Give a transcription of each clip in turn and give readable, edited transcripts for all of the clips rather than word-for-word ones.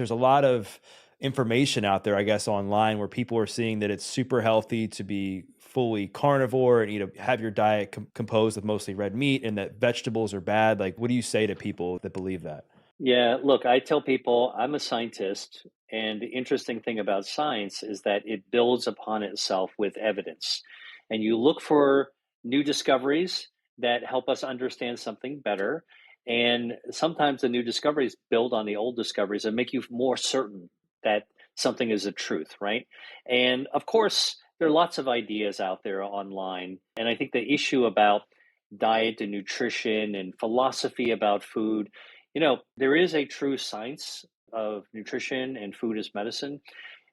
There's a lot of information out there, I guess, online where people are seeing that it's super healthy to be fully carnivore and have your diet composed of mostly red meat and that vegetables are bad. Like, what do you say to people that believe that? Yeah, look, I tell people I'm a scientist, and the interesting thing about science is that it builds upon itself with evidence. And you look for new discoveries that help us understand something better. And sometimes the new discoveries build on the old discoveries and make you more certain that something is a truth, right? And of course, there are lots of ideas out there online. And I think the issue about diet and nutrition and philosophy about food, there is a true science of nutrition and food as medicine.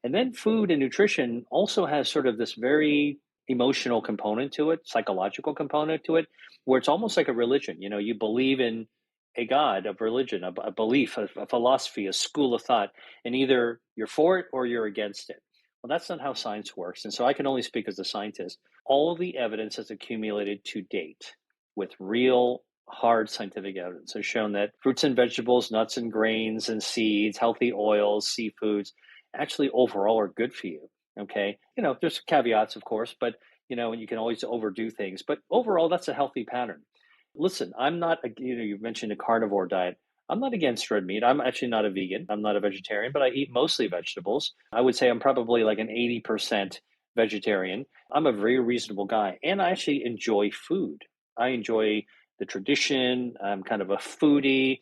And then food and nutrition also has sort of this very emotional component to it, psychological component to it, where it's almost like a religion. You believe in a God, of religion, a belief, a philosophy, a school of thought, and either you're for it or you're against it. Well, that's not how science works. And so I can only speak as a scientist. All of the evidence has accumulated to date with real hard scientific evidence has shown that fruits and vegetables, nuts and grains and seeds, healthy oils, seafoods, actually overall are good for you. Okay. There's caveats, of course, but and you can always overdo things. But overall, that's a healthy pattern. Listen, I'm not, you mentioned a carnivore diet. I'm not against red meat. I'm actually not a vegan. I'm not a vegetarian, but I eat mostly vegetables. I would say I'm probably like an 80% vegetarian. I'm a very reasonable guy, and I actually enjoy food. I enjoy the tradition. I'm kind of a foodie.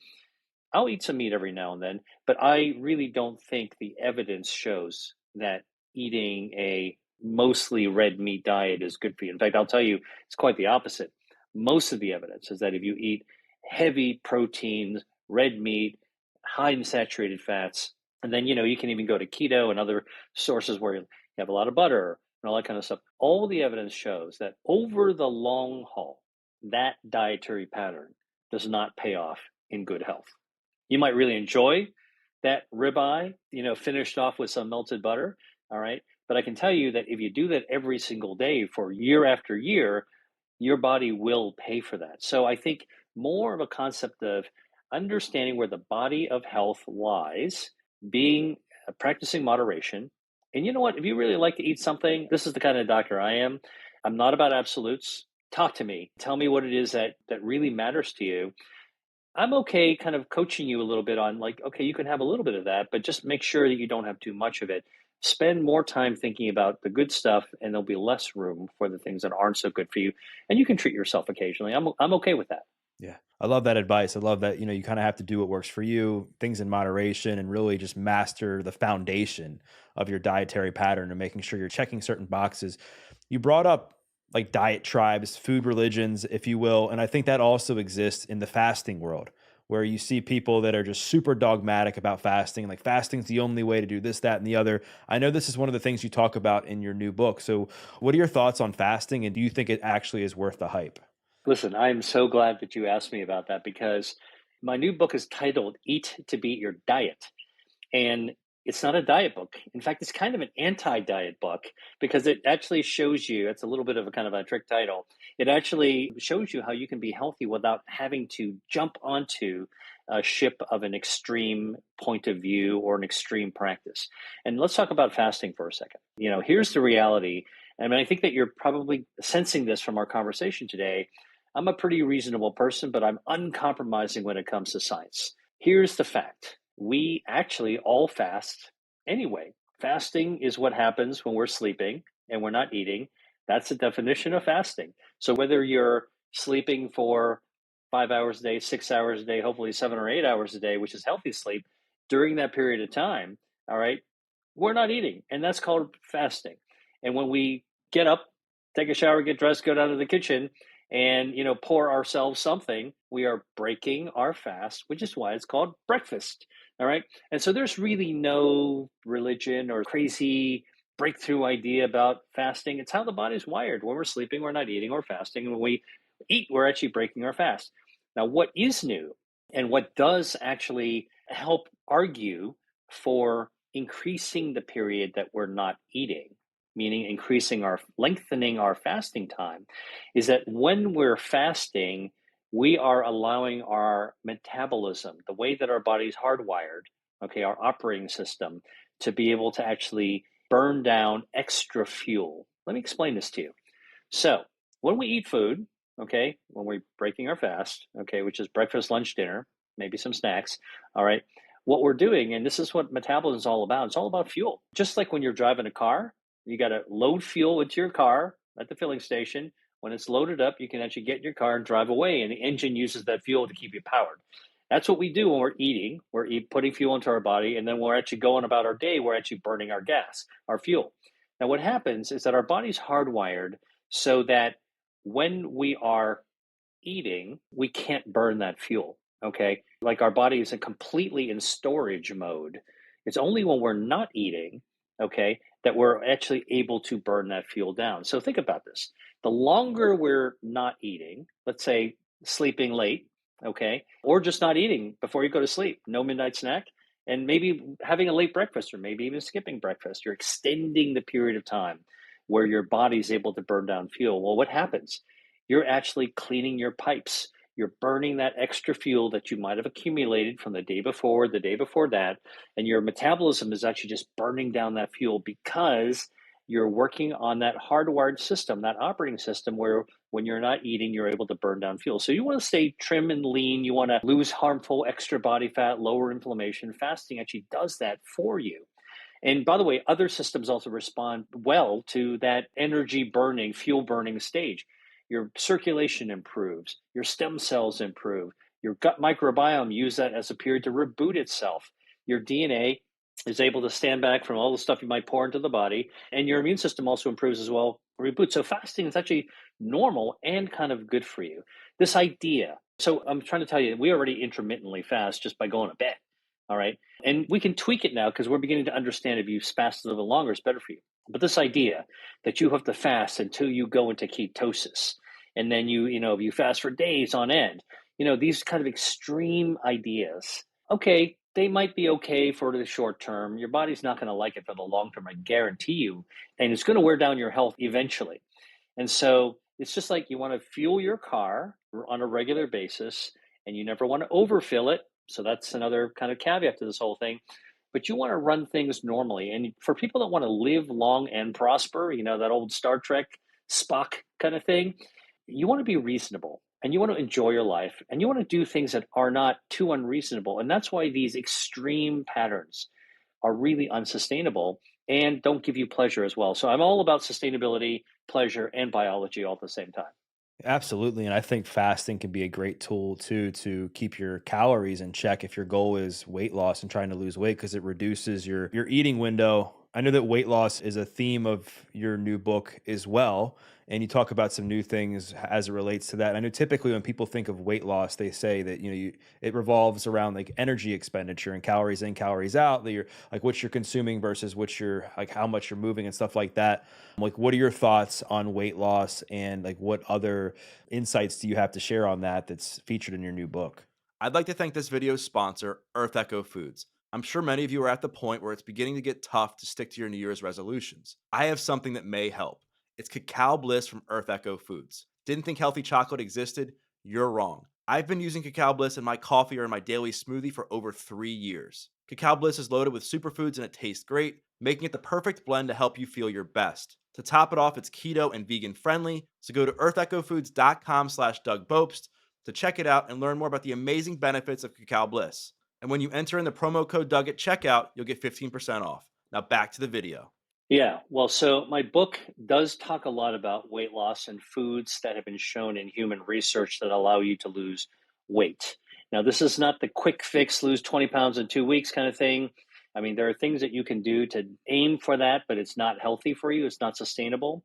I'll eat some meat every now and then, but I really don't think the evidence shows that eating a mostly red meat diet is good for you. In fact, I'll tell you, it's quite the opposite. Most of the evidence is that if you eat heavy proteins, red meat, high in saturated fats, and then you can even go to keto and other sources where you have a lot of butter and all that kind of stuff. All the evidence shows that over the long haul, that dietary pattern does not pay off in good health. You might really enjoy that ribeye, finished off with some melted butter. All right. But I can tell you that if you do that every single day for year after year, your body will pay for that. So I think more of a concept of understanding where the body of health lies, being practicing moderation. And you know what? If you really like to eat something, this is the kind of doctor I am. I'm not about absolutes. Talk to me. Tell me what it is that really matters to you. I'm okay kind of coaching you a little bit on like, okay, you can have a little bit of that, but just make sure that you don't have too much of it. Spend more time thinking about the good stuff, and there'll be less room for the things that aren't so good for you. And you can treat yourself occasionally. I'm okay with that. Yeah. I love that advice. I love that, you kind of have to do what works for you, things in moderation, and really just master the foundation of your dietary pattern and making sure you're checking certain boxes. You brought up like diet tribes, food religions, if you will. And I think that also exists in the fasting world, where you see people that are just super dogmatic about fasting, like fasting's the only way to do this, that, and the other. I know this is one of the things you talk about in your new book. So, what are your thoughts on fasting? And do you think it actually is worth the hype? Listen, I'm so glad that you asked me about that because my new book is titled Eat to Beat Your Diet. And it's not a diet book. In fact, it's kind of an anti-diet book because it actually shows you, it's a little bit of a kind of a trick title. It actually shows you how you can be healthy without having to jump onto a ship of an extreme point of view or an extreme practice. And let's talk about fasting for a second. Here's the reality. I mean, I think that you're probably sensing this from our conversation today. I'm a pretty reasonable person, but I'm uncompromising when it comes to science. Here's the fact. We actually all fast anyway. Fasting is what happens when we're sleeping and we're not eating. That's the definition of fasting. So whether you're sleeping for 5 hours a day, 6 hours a day, hopefully 7 or 8 hours a day, which is healthy sleep, during that period of time, all right, we're not eating. And that's called fasting. And when we get up, take a shower, get dressed, go down to the kitchen, and pour ourselves something, we are breaking our fast, which is why it's called breakfast. All right. And so there's really no religion or crazy breakthrough idea about fasting. It's how the body's wired. When we're sleeping, we're not eating or fasting. And when we eat, we're actually breaking our fast. Now, what is new and what does actually help argue for increasing the period that we're not eating, meaning lengthening our fasting time, is that when we're fasting, we are allowing our metabolism, the way that our body's hardwired, okay, our operating system, to be able to actually burn down extra fuel. Let me explain this to you. So, when we eat food, okay, when we're breaking our fast, okay, which is breakfast, lunch, dinner, maybe some snacks, all right, what we're doing, and this is what metabolism is all about, it's all about fuel. Just like when you're driving a car, you got to load fuel into your car at the filling station. When it's loaded up, you can actually get in your car and drive away, and the engine uses that fuel to keep you powered. That's what we do when we're eating. Putting fuel into our body, and then we're actually going about our day. We're actually burning our gas, our fuel. Now, what happens is that our body's hardwired so that when we are eating, we can't burn that fuel. Okay. Like our body isn't completely in storage mode. It's only when we're not eating, okay, that we're actually able to burn that fuel down. So think about this. The longer we're not eating, let's say sleeping late, okay, or just not eating before you go to sleep, no midnight snack, and maybe having a late breakfast or maybe even skipping breakfast, you're extending the period of time where your body's able to burn down fuel. Well, what happens? You're actually cleaning your pipes. You're burning that extra fuel that you might have accumulated from the day before, the day before that, and your metabolism is actually just burning down that fuel because you're working on that hardwired system, that operating system where when you're not eating, you're able to burn down fuel. So you want to stay trim and lean. You want to lose harmful extra body fat, lower inflammation. Fasting actually does that for you. And by the way, other systems also respond well to that energy burning, fuel burning stage. Your circulation improves, your stem cells improve, your gut microbiome use that as a period to reboot itself. Your DNA is able to stand back from all the stuff you might pour into the body, and your immune system also improves as well, reboot. So fasting is actually normal and kind of good for you. This idea. So I'm trying to tell you, we already intermittently fast just by going to bed. All right. And we can tweak it now because we're beginning to understand if you fast a little longer, it's better for you. But this idea that you have to fast until you go into ketosis, and then if you fast for days on end, these kind of extreme ideas, okay, they might be okay for the short term. Your body's not going to like it for the long term, I guarantee you. And it's going to wear down your health eventually. And so it's just like you want to fuel your car on a regular basis and you never want to overfill it. So that's another kind of caveat to this whole thing. But you want to run things normally. And for people that want to live long and prosper, that old Star Trek Spock kind of thing, you want to be reasonable and you want to enjoy your life and you want to do things that are not too unreasonable. And that's why these extreme patterns are really unsustainable and don't give you pleasure as well. So I'm all about sustainability, pleasure, and biology all at the same time. Absolutely. And I think fasting can be a great tool too to keep your calories in check if your goal is weight loss and trying to lose weight because it reduces your eating window. I know that weight loss is a theme of your new book as well. And you talk about some new things as it relates to that. I know typically when people think of weight loss, they say that, it revolves around like energy expenditure and calories in, calories out, that you're like what you're consuming versus what you're like how much you're moving and stuff like that. Like, what are your thoughts on weight loss and like what other insights do you have to share on that that's featured in your new book? I'd like to thank this video's sponsor, Earth Echo Foods. I'm sure many of you are at the point where it's beginning to get tough to stick to your New Year's resolutions. I have something that may help. It's Cacao Bliss from Earth Echo Foods. Didn't think healthy chocolate existed? You're wrong. I've been using Cacao Bliss in my coffee or in my daily smoothie for over 3 years. Cacao Bliss is loaded with superfoods and it tastes great, making it the perfect blend to help you feel your best. To top it off, it's keto and vegan friendly, so go to earthechofoods.com/Doug Bopst to check it out and learn more about the amazing benefits of Cacao Bliss. And when you enter in the promo code Doug at checkout, you'll get 15% off. Now back to the video. Yeah, well, so my book does talk a lot about weight loss and foods that have been shown in human research that allow you to lose weight. Now, this is not the quick fix, lose 20 pounds in 2 weeks kind of thing. I mean, there are things that you can do to aim for that, but it's not healthy for you, it's not sustainable.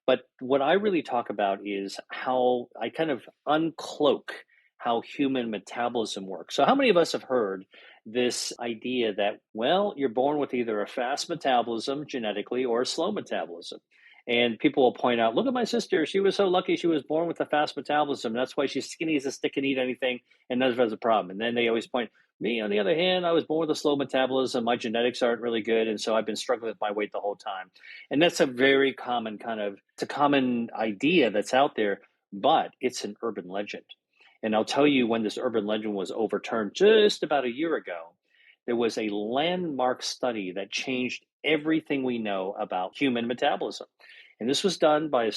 But what I really talk about is how I kind of uncloak how human metabolism works. So, how many of us have heard this idea that, well, you're born with either a fast metabolism genetically or a slow metabolism? And people will point out, look at my sister. She was so lucky she was born with a fast metabolism. That's why she's skinny as a stick and eat anything and never has a problem. And then they always point, me, on the other hand, I was born with a slow metabolism. My genetics aren't really good. And so I've been struggling with my weight the whole time. And that's a very common it's a common idea that's out there, but it's an urban legend. And I'll tell you when this urban legend was overturned just about a year ago. there was a landmark study that changed everything we know about human metabolism. And this was done by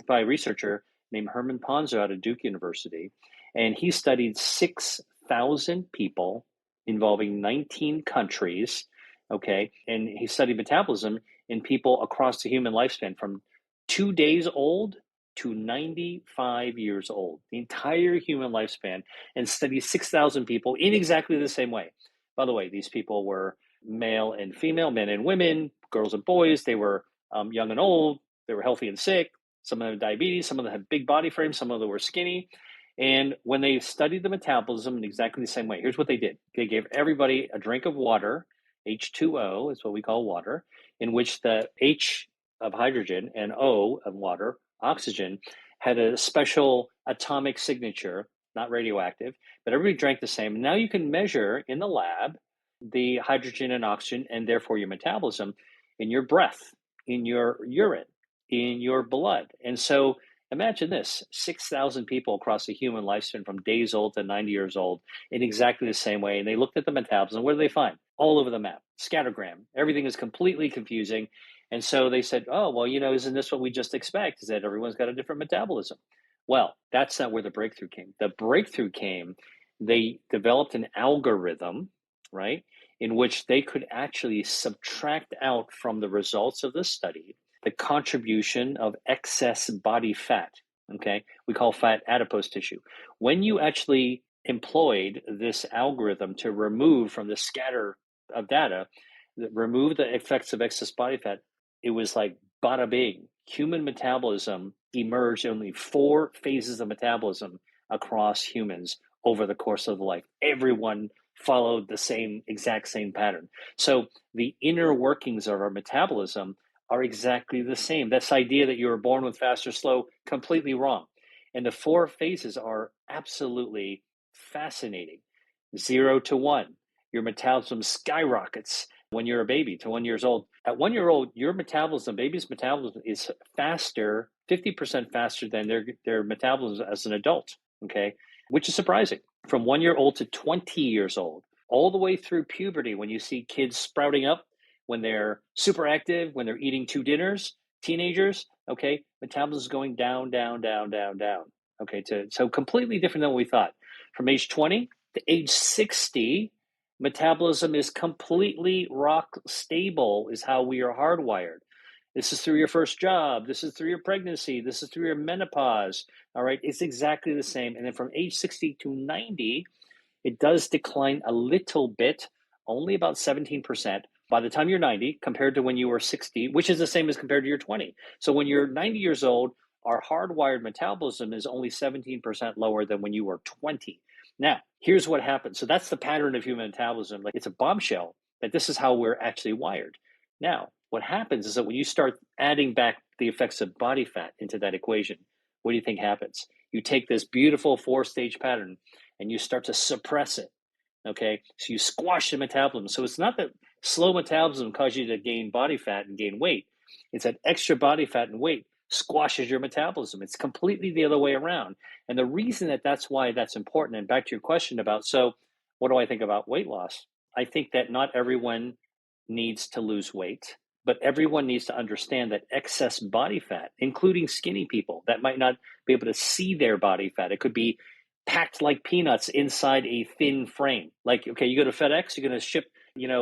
a researcher named Herman Ponzer out of Duke University. And he studied 6,000 people involving 19 countries. Okay. And he studied metabolism in people across the human lifespan from 2 days old to 95 years old, the entire human lifespan, and studied 6,000 people in exactly the same way. By the way, these people were male and female, men and women, girls and boys. They were young and old. They were healthy and sick. Some of them had diabetes. Some of them had big body frames. Some of them were skinny. And when they studied the metabolism in exactly the same way, here's what they did. They gave everybody a drink of water, H2O is what we call water, in which the H of hydrogen and O of water, oxygen, had a special atomic signature, not radioactive, but everybody drank the same. Now you can measure in the lab the hydrogen and oxygen and therefore your metabolism in your breath, in your urine, in your blood. And so imagine this 6,000 people across the human lifespan from days old to 90 years old in exactly the same way. And they looked at the metabolism. What do they find? All over the map, scattergram. Everything is completely confusing. And so they said, oh, well, isn't this what we just expect? Is that everyone's got a different metabolism? Well, that's not where the breakthrough came. The breakthrough came, they developed an algorithm, right, in which they could actually subtract out from the results of the study the contribution of excess body fat. Okay, we call fat adipose tissue. When you actually employed this algorithm to remove from the scatter of data, remove the effects of excess body fat, it was like bada bing. Human metabolism emerged only 4 phases of metabolism across humans over the course of life. Everyone followed the exact same pattern. So the inner workings of our metabolism are exactly the same. This idea that you were born with fast or slow, completely wrong. And the 4 phases are absolutely fascinating. 0 to 1, your metabolism skyrockets when you're a baby to 1 year old. At 1 year old, your metabolism, baby's metabolism is faster, 50% faster than their metabolism as an adult, okay? Which is surprising. From 1 year old to 20 years old, all the way through puberty, when you see kids sprouting up, when they're super active, when they're eating 2 dinners, teenagers, okay, metabolism is going down, down, down, down, down. Okay, so completely different than what we thought. From age 20 to age 60, metabolism is completely rock stable, is how we are hardwired. This is through your first job. This is through your pregnancy. This is through your menopause. All right, it's exactly the same. And then from age 60 to 90, it does decline a little bit, only about 17% by the time you're 90 compared to when you were 60, which is the same as compared to your 20. So when you're 90 years old, our hardwired metabolism is only 17% lower than when you were 20. Now, here's what happens. So that's the pattern of human metabolism. Like, it's a bombshell that this is how we're actually wired. Now, what happens is that when you start adding back the effects of body fat into that equation, what do you think happens? You take this beautiful 4-stage pattern and you start to suppress it. Okay, so you squash the metabolism. So it's not that slow metabolism causes you to gain body fat and gain weight. It's that extra body fat and weight squashes your metabolism. It's completely the other way around. And the reason that's why that's important, and back to your question about, so what do I think about weight loss? I think that not everyone needs to lose weight, but everyone needs to understand that excess body fat, including skinny people that might not be able to see their body fat, it could be packed like peanuts inside a thin frame. Like, okay, you go to FedEx, you're going to ship,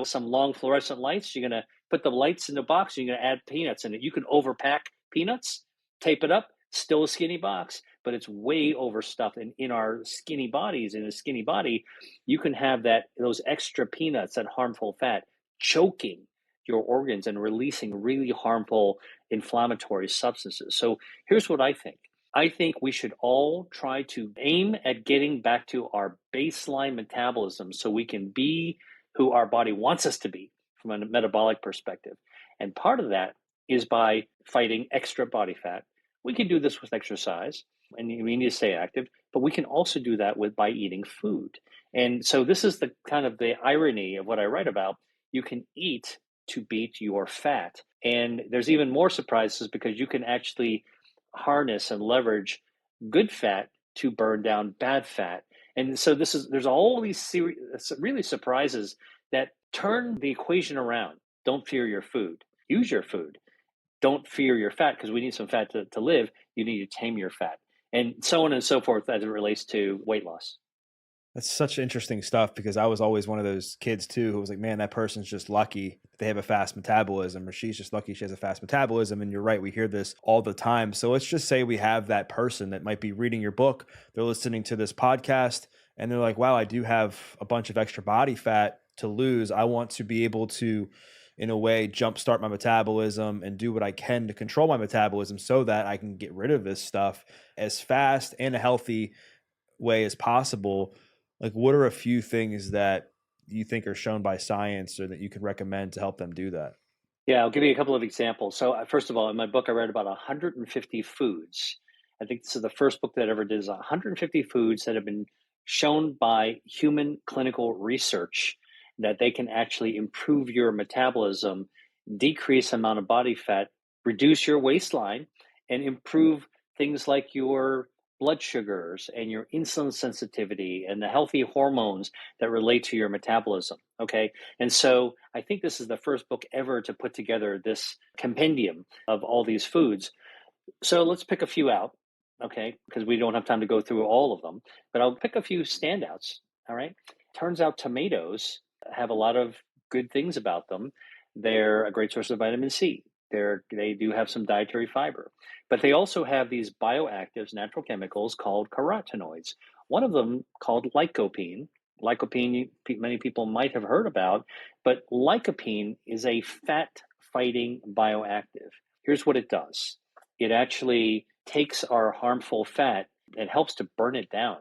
some long fluorescent lights. You're going to put the lights in the box. And you're going to add peanuts in it. You can overpack peanuts, tape it up, still a skinny box, but it's way overstuffed. And in our skinny bodies, in a skinny body, you can have those extra peanuts, that harmful fat, choking your organs and releasing really harmful inflammatory substances. So here's what I think. I think we should all try to aim at getting back to our baseline metabolism so we can be who our body wants us to be from a metabolic perspective. And part of that is by fighting extra body fat. We can do this with exercise, and we need to stay active, but we can also do that by eating food. And so this is the kind of the irony of what I write about. You can eat to beat your fat. And there's even more surprises because you can actually harness and leverage good fat to burn down bad fat. And so there's all these really surprises that turn the equation around. Don't fear your food. Use your food. Don't fear your fat because we need some fat to live. You need to tame your fat. And so on and so forth as it relates to weight loss. That's such interesting stuff because I was always one of those kids too who was like, man, that person's just lucky that they have a fast metabolism, or she's just lucky she has a fast metabolism. And you're right, we hear this all the time. So let's just say we have that person that might be reading your book, they're listening to this podcast, and they're like, wow, I do have a bunch of extra body fat to lose. I want to be able to, in a way, jumpstart my metabolism and do what I can to control my metabolism so that I can get rid of this stuff as fast and a healthy way as possible. Like, what are a few things that you think are shown by science or that you can recommend to help them do that? Yeah, I'll give you a couple of examples. So, first of all, in my book, I read about 150 foods. I think this is the first book that ever did is 150 foods that have been shown by human clinical research that they can actually improve your metabolism, decrease amount of body fat, reduce your waistline, and improve things like your blood sugars and your insulin sensitivity and the healthy hormones that relate to your metabolism. Okay. And so I think this is the first book ever to put together this compendium of all these foods. So let's pick a few out, okay, because we don't have time to go through all of them, but I'll pick a few standouts. All right. Turns out tomatoes have a lot of good things about them. They're a great source of vitamin C. They do have some dietary fiber, but they also have these bioactives, natural chemicals called carotenoids. One of them called lycopene. Lycopene, many people might have heard about, but lycopene is a fat fighting bioactive. Here's what it does: it actually takes our harmful fat and helps to burn it down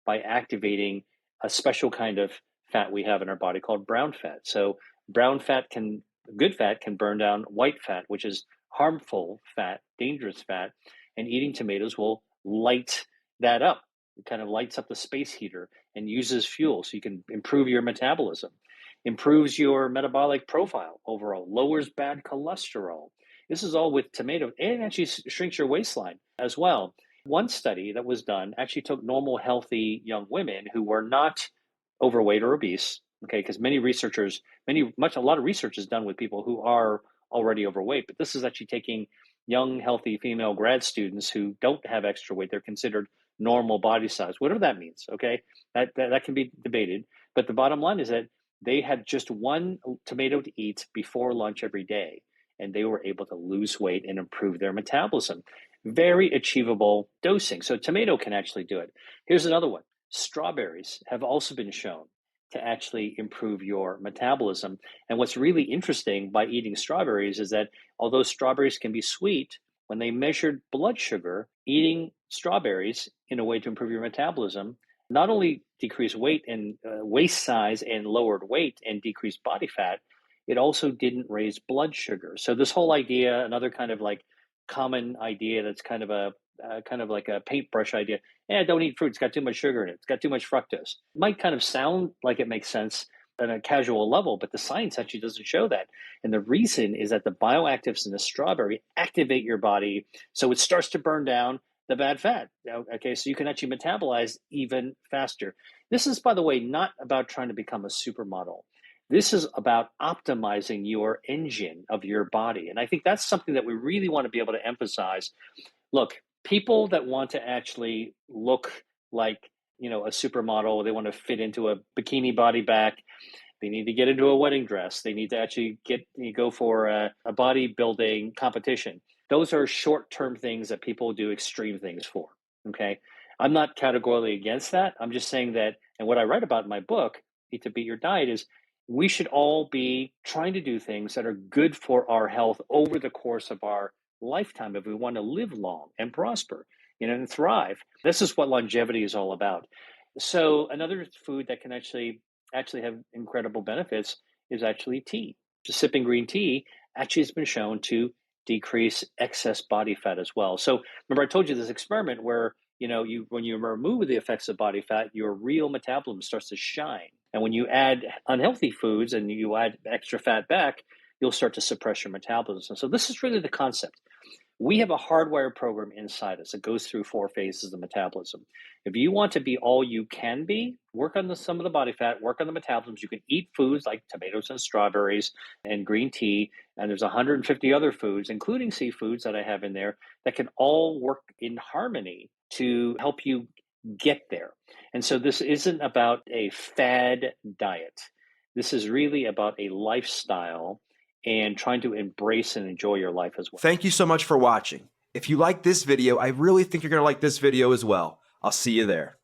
by activating a special kind of fat we have in our body called brown fat. So brown fat can good fat can burn down white fat, which is harmful fat, dangerous fat, and eating tomatoes will light that up. It kind of lights up the space heater and uses fuel so you can improve your metabolism, improves your metabolic profile overall, lowers bad cholesterol. This is all with tomato, and it actually shrinks your waistline as well. One study that was done actually took normal, healthy young women who were not overweight or obese. Okay, because a lot of research is done with people who are already overweight, but this is actually taking young, healthy female grad students who don't have extra weight. They're considered normal body size, whatever that means. Okay, that can be debated, but the bottom line is that they had just one tomato to eat before lunch every day, and they were able to lose weight and improve their metabolism. Very achievable dosing. So tomato can actually do it. Here's another one. Strawberries have also been shown to actually improve your metabolism. And what's really interesting by eating strawberries is that although strawberries can be sweet, when they measured blood sugar, eating strawberries in a way to improve your metabolism not only decreased weight and waist size and lowered weight and decreased body fat, it also didn't raise blood sugar. So this whole idea, another kind of like common idea that's kind of like a paintbrush idea. Yeah, don't eat fruit. It's got too much sugar in it. It's got too much fructose. It might kind of sound like it makes sense on a casual level, but the science actually doesn't show that. And the reason is that the bioactives in the strawberry activate your body so it starts to burn down the bad fat. Okay, so you can actually metabolize even faster. This is, by the way, not about trying to become a supermodel. This is about optimizing your engine of your body. And I think that's something that we really want to be able to emphasize. Look, people that want to actually look like, a supermodel, they want to fit into a bikini body back, they need to get into a wedding dress, they need to actually go for a bodybuilding competition. Those are short-term things that people do extreme things for. Okay, I'm not categorically against that. I'm just saying that, and what I write about in my book, Eat to Beat Your Diet, is we should all be trying to do things that are good for our health over the course of our lifetime if we want to live long and prosper, and thrive. This is what longevity is all about. So another food that can actually have incredible benefits is actually tea. Just sipping green tea actually has been shown to decrease excess body fat as well. So remember, I told you this experiment where when you remove the effects of body fat, your real metabolism starts to shine. And when you add unhealthy foods and you add extra fat back, you'll start to suppress your metabolism. So this is really the concept. We have a hardwired program inside us that goes through 4 phases of metabolism. If you want to be all you can be, work on some of the body fat, work on the metabolism. You can eat foods like tomatoes and strawberries and green tea, and there's 150 other foods, including seafoods that I have in there, that can all work in harmony to help you get there. And so this isn't about a fad diet. This is really about a lifestyle and trying to embrace and enjoy your life as well. Thank you so much for watching. If you like this video, I really think you're going to like this video as well. I'll see you there.